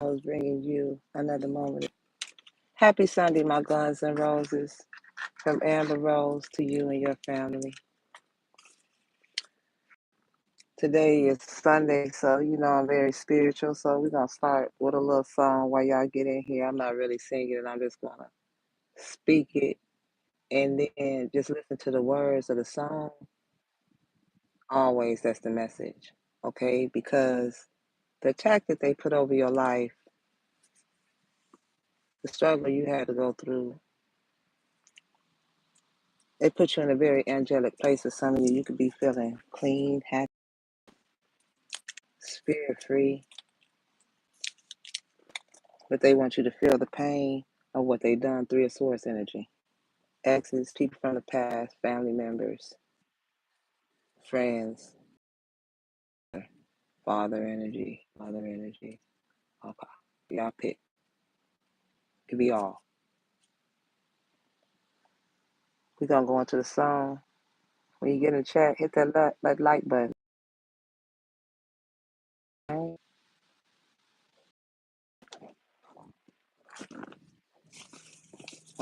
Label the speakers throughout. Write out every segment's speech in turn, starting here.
Speaker 1: I was bringing you another moment. Happy Sunday, my guns and roses. From Amber Rose to you and your family. Today is Sunday, so I'm very spiritual. So we're gonna start with a little song while y'all get in here. I'm not really singing it, I'm just gonna speak it and then just listen to the words of the song. Always that's the message. Okay? Because the attack that they put over your life, the struggle you had to go through, they put you in a very angelic place for some of you. You could be feeling clean, happy, spirit free, but they want you to feel the pain of what they've done through your source energy. Exes, people from the past, family members, friends, father energy, mother energy. Okay. Y'all pick. Could be all. We're gonna go into the song. When you get in the chat, hit that like button. I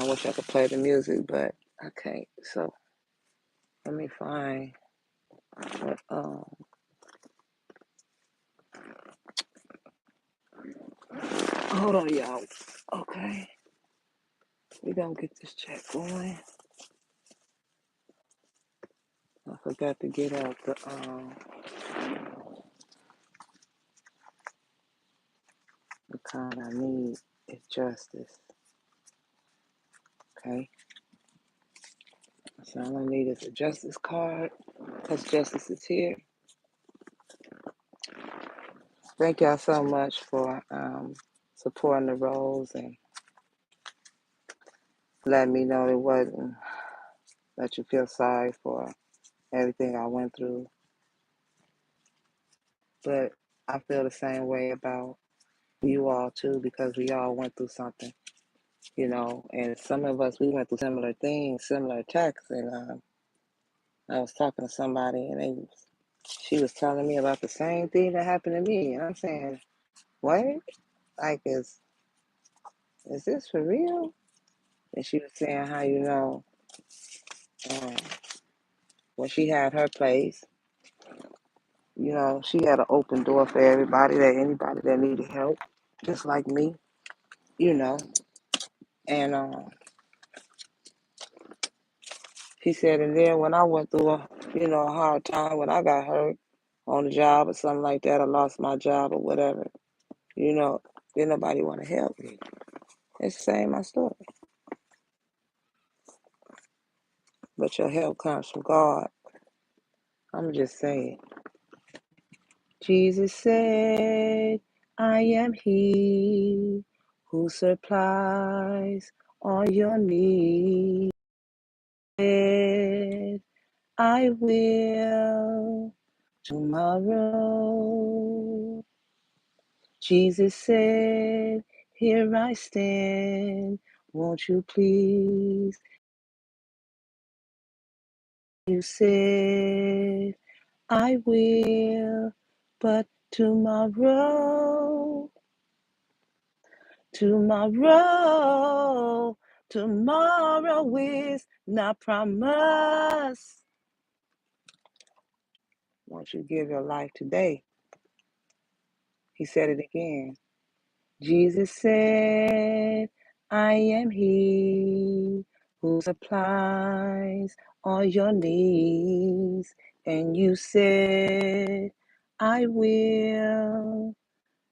Speaker 1: wish I could play the music, but I can't. So let me find what hold on y'all. Okay. We gonna get this chat going. I forgot to get out the kind I need is justice. Okay. So all I need is a justice card because justice is here. Thank y'all so much for supporting the roles and letting me know it wasn't that you feel sorry for everything I went through. But I feel the same way about you all too because we all went through something, and some of us, we went through similar things, similar attacks. And I was talking to somebody and she was telling me about the same thing that happened to me. And I'm saying, what? Like, is this for real? And she was saying how, um, when she had her place, she had an open door for anybody that needed help, just like me, you know. And she said, and then when I went through a hard time, when I got hurt on the job or something like that, I lost my job or whatever, didn't nobody want to help me. It's the same, my story. But your help comes from God. I'm just saying. Jesus said, I am He who supplies all your needs. I will tomorrow. Jesus said, here I stand. Won't you please? You said, I will, but tomorrow is not promised. Won't you give your life today? He said it again. Jesus said, I am He who supplies all your needs. And you said, I will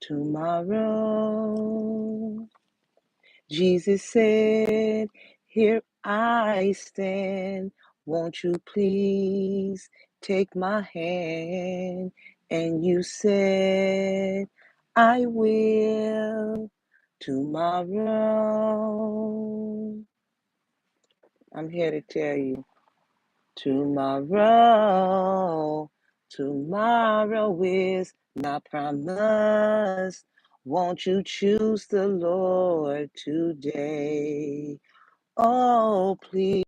Speaker 1: tomorrow. Jesus said, here I stand. Won't you please take my hand? And you said, I will tomorrow. I'm here to tell you, tomorrow is not promised. Won't you choose the Lord today? Oh, please,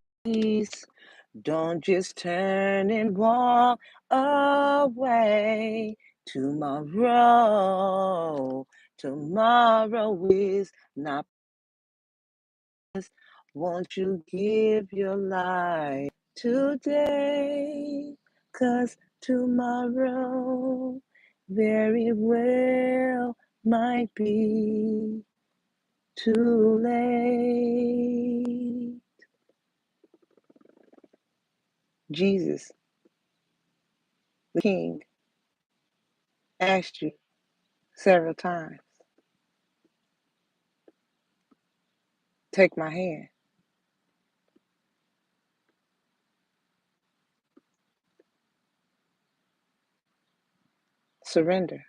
Speaker 1: don't just turn and walk away. Tomorrow tomorrow is not. Won't you give your life today? 'Cause tomorrow very well might be too late. Jesus, the King, asked you several times, take my hand. Surrender.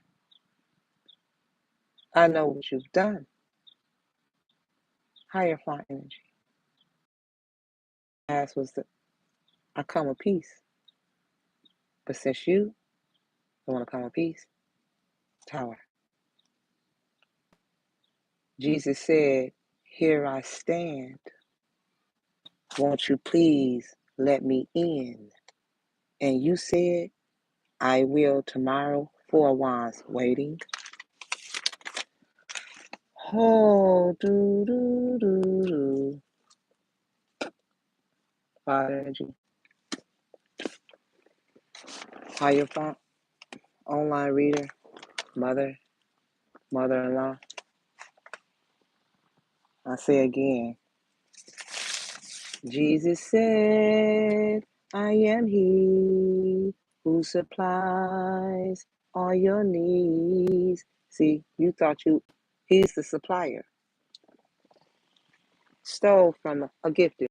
Speaker 1: I know what you've done. Higher font energy. Ask was that I come with peace. But since you don't want to come with peace, tower. Jesus said, here I stand. Won't you please let me in? And you said, I will tomorrow. Four wands waiting. Oh, do, do, do, do. Father energy. Higher font. Online reader. Mother. Mother-in-law. I say again. Jesus said, I am he who supplies all your needs. See, you thought he's the supplier. Stole from a gifted.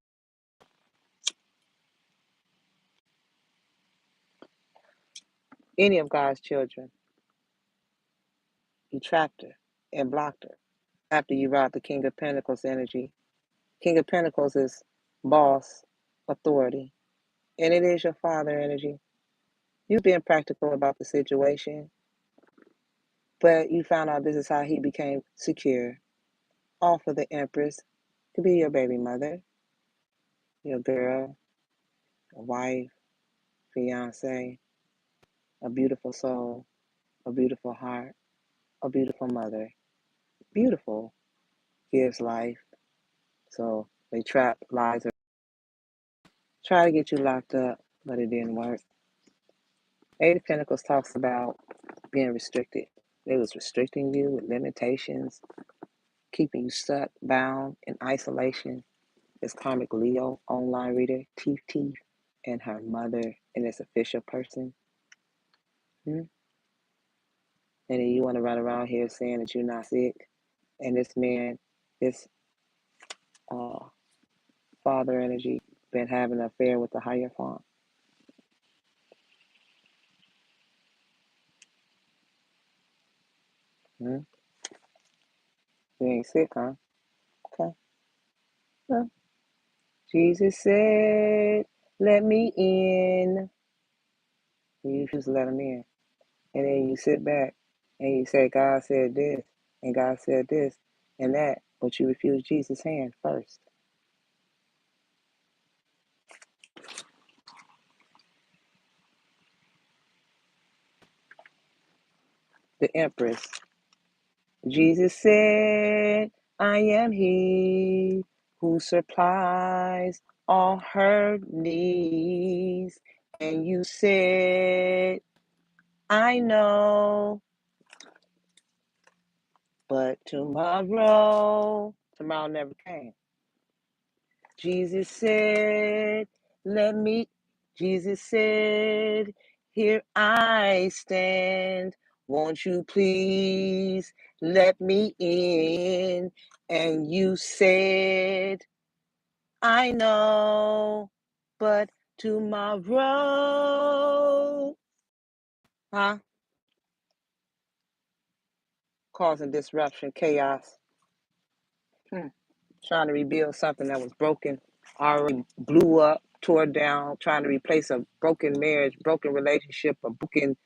Speaker 1: Any of God's children, you trapped her and blocked her. After you robbed the King of Pentacles energy. King of Pentacles is boss, authority, and it is your father energy. You've been practical about the situation, but you found out this is how he became secure. All for the Empress. Could be your baby mother, your girl, a wife, fiance, a beautiful soul, a beautiful heart, a beautiful mother. Beautiful gives life. So they trap lies. Try to get you locked up, but it didn't work. Eight of Pentacles talks about being restricted. They was restricting you with limitations, keeping you stuck, bound, in isolation. It's karmic Leo online reader, Teeth, and her mother in this official person. And then you want to run around here saying that you're not sick. And this man, this father energy, been having an affair with the higher font. You ain't sick, huh? Okay. Well, Jesus said, let me in. You refuse to let him in. And then you sit back and you say, God said this, and God said this, and that, but you refuse Jesus' hand first. The Empress. Jesus said, I am he who supplies all her needs. And you said, I know, but tomorrow never came. Jesus said, Jesus said, here I stand. Won't you please let me in? And you said, I know, but tomorrow, causing disruption, chaos, trying to rebuild something that was broken, already blew up, tore down, trying to replace a broken marriage, broken relationship, a broken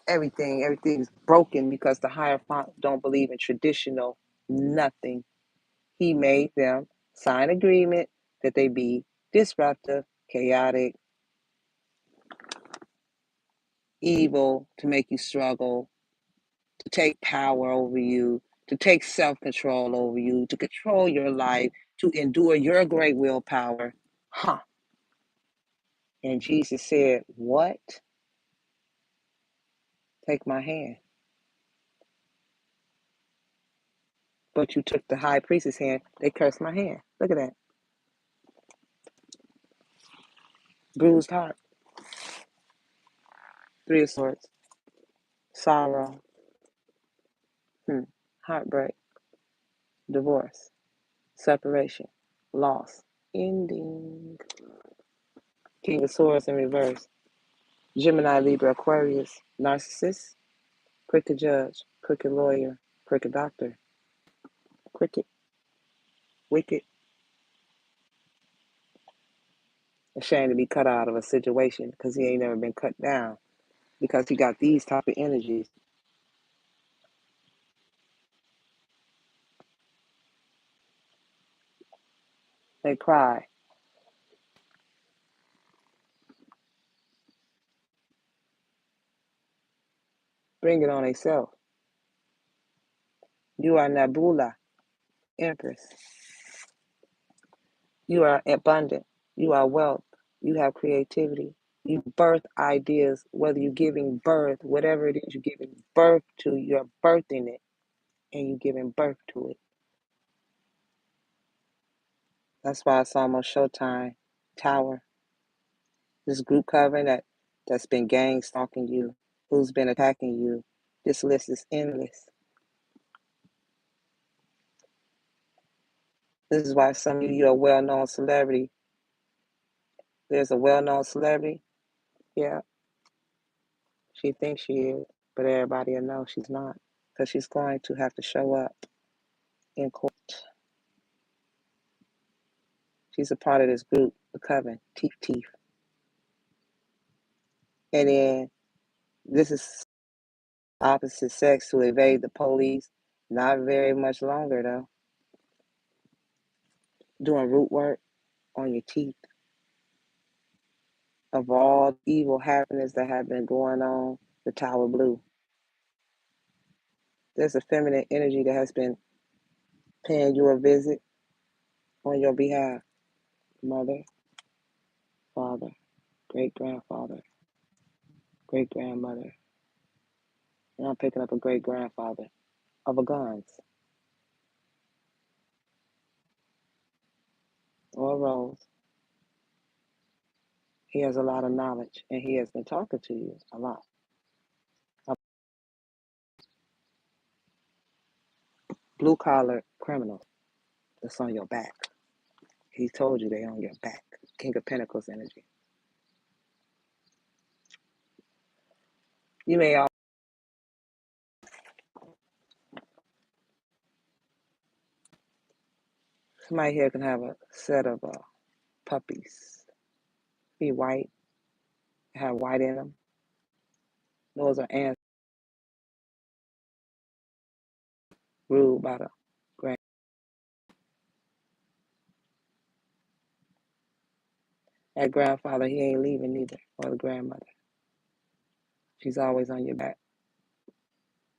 Speaker 1: everything. Everything's broken because the higher font don't believe in traditional nothing. He made them sign agreement that they be disruptive, chaotic, evil to make you struggle, to take power over you, to take self-control over you, to control your life, to endure your great willpower. Huh. And Jesus said, what? Take my hand. But you took the high priest's hand. They cursed my hand. Look at that. Bruised heart. Three of swords. Sorrow. Heartbreak. Divorce. Separation. Loss. Ending. King of swords in reverse. Gemini, Libra, Aquarius. Narcissist. Crooked judge. Crooked lawyer. Crooked doctor. Crooked. Wicked. Ashamed to be cut out of a situation because he ain't never been cut down, because he got these type of energies. They cry. Bring it on themselves. You are Nabula, Empress. You are abundant. You are wealth. You have creativity. You birth ideas, whether you're giving birth, whatever it is you're giving birth to, you're birthing it and you're giving birth to it. That's why it's almost showtime. Tower. This group covering that's been gang stalking you, who's been attacking you. This list is endless. This is why some of you are a well-known celebrity. There's a well-known celebrity. Yeah, she thinks she is, but everybody will know she's not, because she's going to have to show up in court. She's a part of this group, the coven, Teeth. And then this is opposite sex to evade the police. Not very much longer, though. Doing root work on your teeth. Of all evil happenings that have been going on, the Tower Blue. There's a feminine energy that has been paying you a visit on your behalf. Mother, father, great-grandfather, great-grandmother. And I'm picking up a great-grandfather of a guns or a rose. He has a lot of knowledge, and he has been talking to you a lot. Blue-collar criminals that's on your back. He told you they on your back. King of Pentacles energy. You may all somebody here can have a set of puppies. Be white, have white in them. Those are ants ruled by the grand. That grandfather, he ain't leaving neither, or the grandmother. She's always on your back.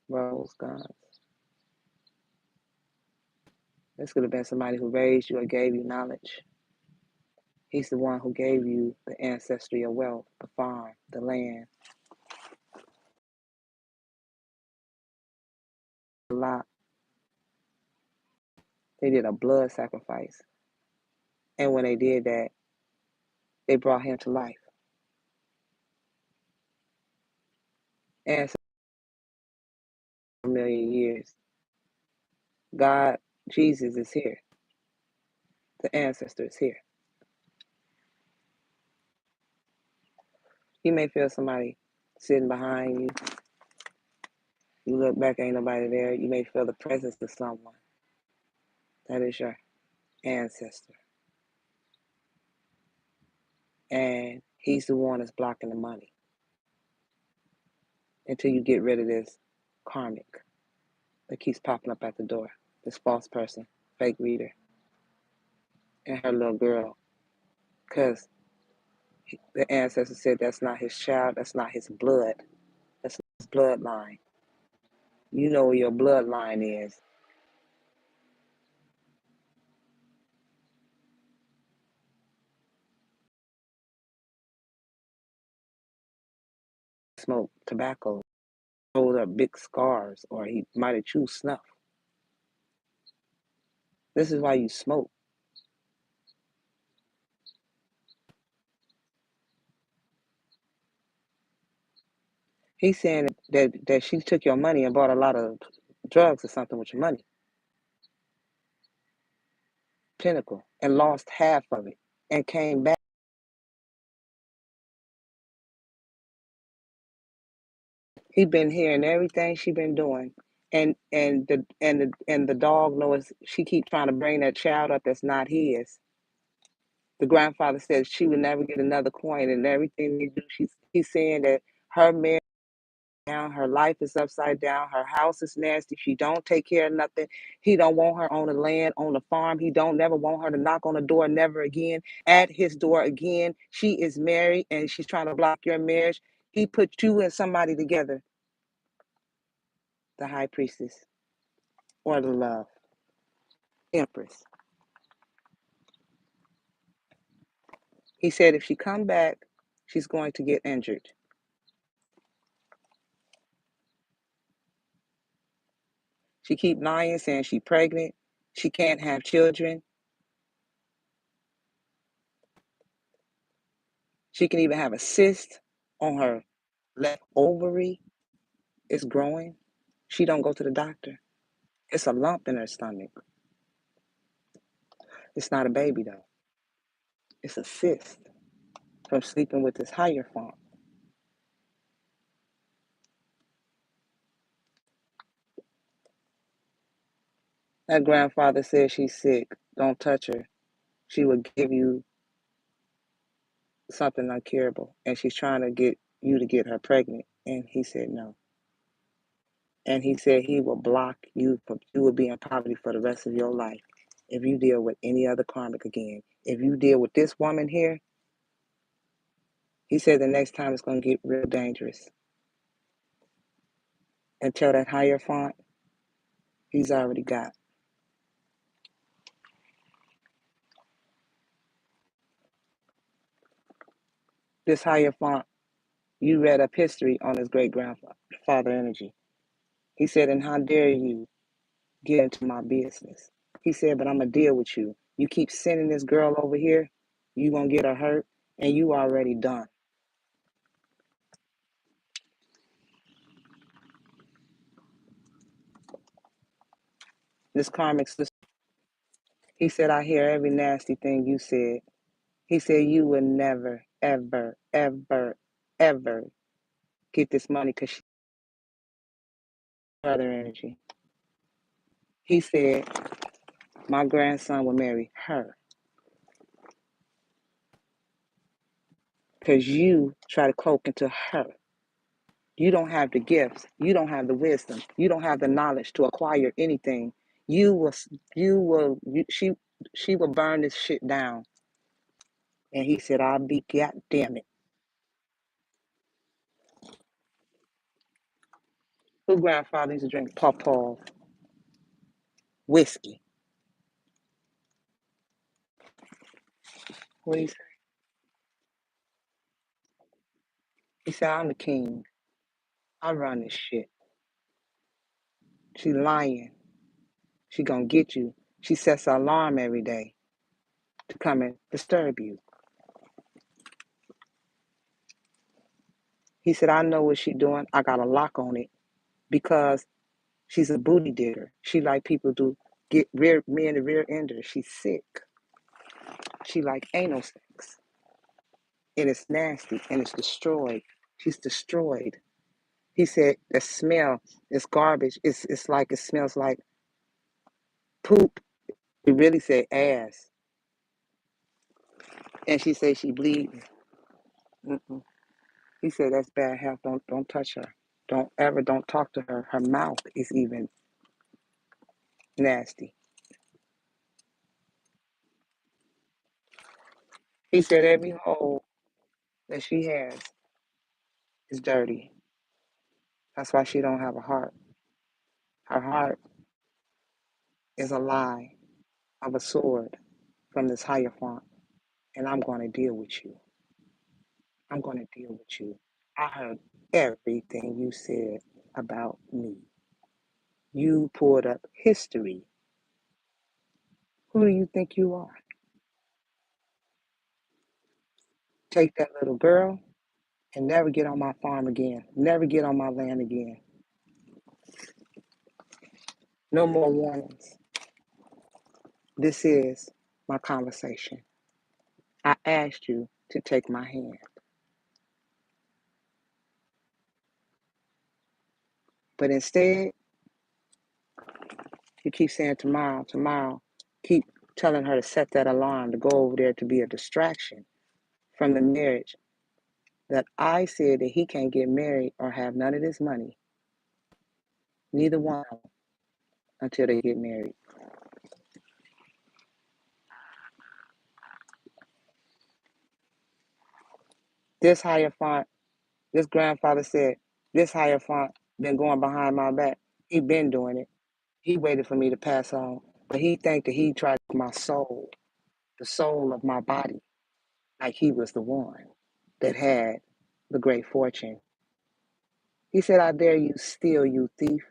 Speaker 1: Rose, guns. This could have been somebody who raised you or gave you knowledge. He's the one who gave you the ancestry of wealth, the farm, the land. A lot. They did a blood sacrifice. And when they did that, they brought him to life. And for a million years, God, Jesus is here. The ancestor is here. You may feel somebody sitting behind you. You look back, ain't nobody there. You may feel the presence of someone. That is your ancestor. And he's the one that's blocking the money until you get rid of this karmic that keeps popping up at the door. This false person, fake reader, and her little girl. Because the ancestor said that's not his child, that's not his blood, that's not his bloodline. You know where your bloodline is. Smoke tobacco, hold up big scars, or he might have chewed snuff. This is why you smoke. He's saying that she took your money and bought a lot of drugs or something with your money, Pinnacle, and lost half of it and came back. He been hearing everything she been doing. And the dog knows she keep trying to bring that child up that's not his. The grandfather says she would never get another coin, and everything they do, he's saying that her marriage down, her life is upside down, her house is nasty. She don't take care of nothing. He don't want her on the land, on the farm. He don't never want her to knock on the door, never again. At his door again. She is married and she's trying to block your marriage. He put you and somebody together, the high priestess or the love empress. He said if she come back, she's going to get injured. She keep lying, saying she pregnant. She can't have children. She can even have a cyst on her left ovary. It's growing. She don't go to the doctor. It's a lump in her stomach. It's not a baby though. It's a cyst from sleeping with this higher form. That grandfather said she's sick. Don't touch her. She will give you something uncurable. And she's trying to get you to get her pregnant. And he said no. And he said he will block you from you will be in poverty for the rest of your life if you deal with any other karmic again. If you deal with this woman here, he said the next time it's gonna get real dangerous. And tell that higher font he's already got. This higher font, you read up history on his great grandfather energy. He said, and how dare you get into my business? He said, but I'm gonna deal with you. You keep sending this girl over here, you gonna get her hurt, and you already done. This karmic system. He said, I hear every nasty thing you said. He said, you will never, ever, ever, ever get this money because she's other energy. He said, my grandson will marry her because you try to cloak into her. You don't have the gifts. You don't have the wisdom. You don't have the knowledge to acquire anything. You will, she will burn this shit down. And he said, I'll be, God damn it. Who grandfather used to drink pawpaw whiskey? What he say? He said, I'm the king. I run this shit. She lying. She gonna get you. She sets an alarm every day to come and disturb you. He said, I know what she doing. I got a lock on it because she's a booty digger. She like people to get rear me in the rear ender. She's sick. She like anal sex. And it's nasty and it's destroyed. She's destroyed. He said the smell is garbage. It's like it smells like poop. He really said ass. And she said she bleeding. Mm-mm. He said that's bad health. Don't touch her. Don't talk to her. Her mouth is even nasty. He said every hole that she has is dirty. That's why she don't have a heart. Her heart is a lie of a sword from this higher font, and I'm going to deal with you. I'm going to deal with you. I heard everything you said about me. You pulled up history. Who do you think you are? Take that little girl and never get on my farm again. Never get on my land again. No more warnings. This is my conversation. I asked you to take my hand, but instead, you keep saying tomorrow, tomorrow. Keep telling her to set that alarm to go over there to be a distraction from the marriage that I said that he can't get married or have none of this money, neither one of them, until they get married. This higher font, this grandfather said, this higher font been going behind my back. He been doing it. He waited for me to pass on, but he think that he tried my soul, the soul of my body, like he was the one that had the great fortune. He said, I dare you steal, you thief.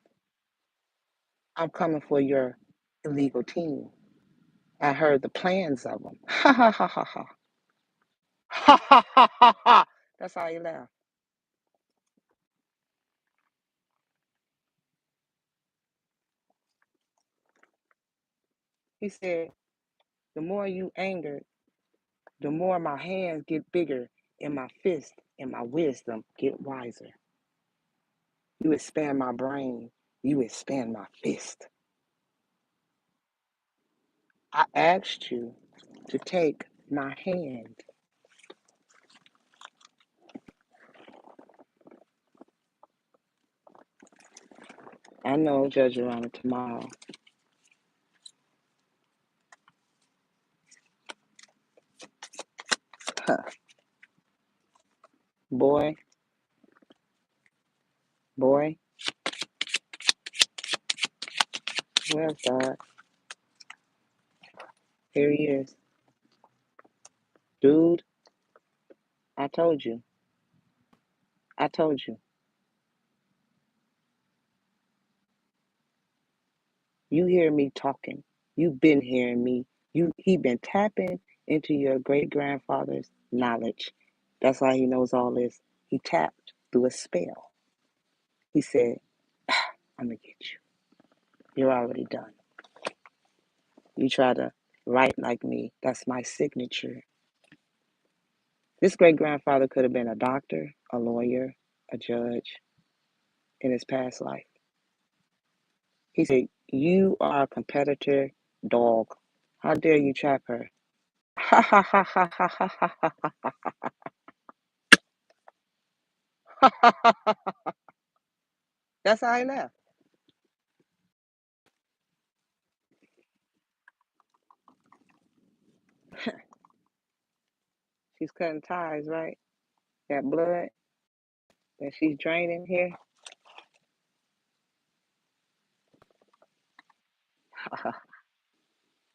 Speaker 1: I'm coming for your illegal team. I heard the plans of them. Ha ha ha ha ha. Ha ha ha ha ha. That's how he laughed. He said, the more you angered, the more my hands get bigger and my fist and my wisdom get wiser. You expand my brain. You expand my fist. I asked you to take my hand. I know Judge Around tomorrow. Huh. Boy, boy, where's God? Here he is. Dude, I told you. I told you. You hear me talking. You've been hearing me. He been tapping into your great grandfather's knowledge. That's why he knows all this. He tapped through a spell. He said, I'm gonna get you. You're already done. You try to write like me. That's my signature. This great grandfather could have been a doctor, a lawyer, a judge in his past life. He said, you are a competitor dog. How dare you trap her? Ha ha ha ha ha ha ha ha ha. That's how he left. She's cutting ties, right? That blood that she's draining here.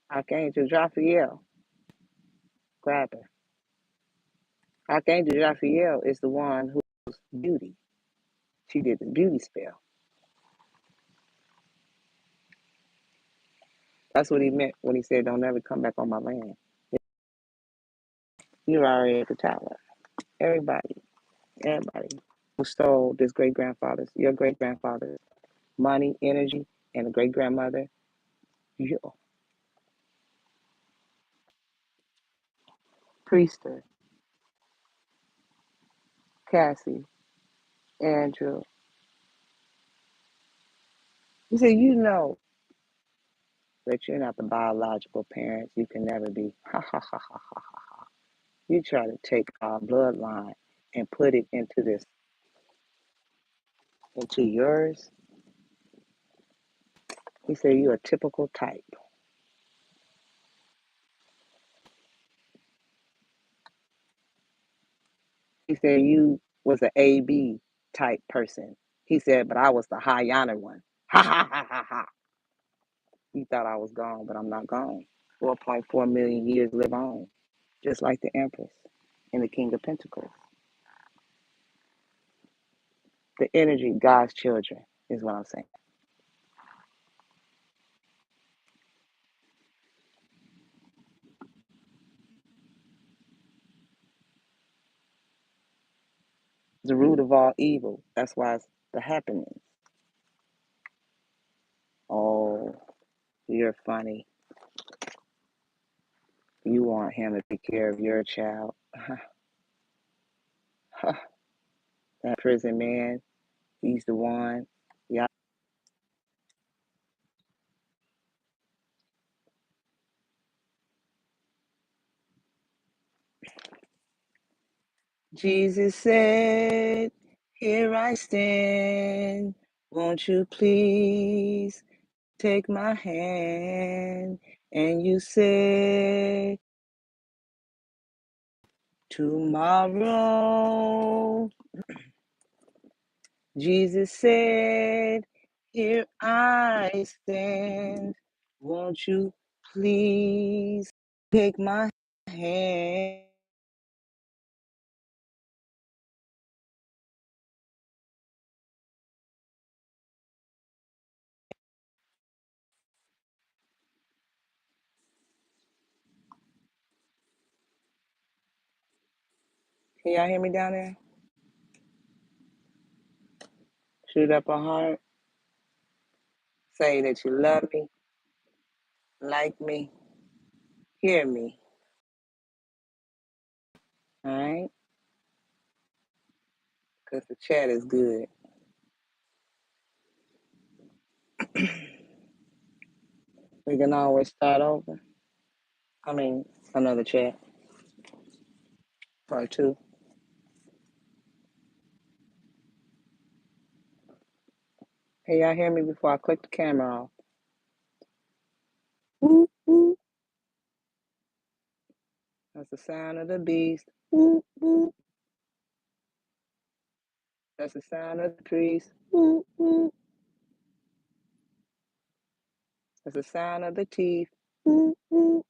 Speaker 1: Archangel Raphael, grab her. Archangel Raphael is the one who's beauty. She did the beauty spell. That's what he meant when he said, don't ever come back on my land. You're already at the tower. Everybody who stole this great grandfather's, your great grandfather's money, energy, and the great grandmother, you, Priester, Cassie, Andrew. He said, you know that you're not the biological parents. You can never be. Ha ha ha ha ha ha. You try to take our bloodline and put it into this, into yours. He said, you're a typical type. He said, you was an AB type person. He said, but I was the high honor one. Ha ha ha ha ha. You thought I was gone, but I'm not gone. 4.4 million years live on, just like the Empress and the King of Pentacles. The energy, God's children, is what I'm saying. The root of all evil. That's why it's the happenings. Oh, you're funny. You want him to take care of your child. That prison man, he's the one. Yeah. Jesus said, here I stand. Won't you please take my hand? And you said, tomorrow. Jesus said, here I stand. Won't you please take my hand? Can y'all hear me down there? Shoot up a heart. Say that you love me, like me, hear me. All right? Because the chat is good. We can always start over. I mean, another chat. Part two. Can y'all hear me before I click the camera off? Woo, woo. That's the sound of the beast. Woo, woo. That's the sound of the priest. Woo, woo. That's the sound of the teeth. Woo, woo.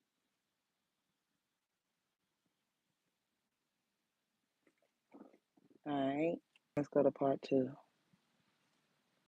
Speaker 1: All right. Let's go to part two.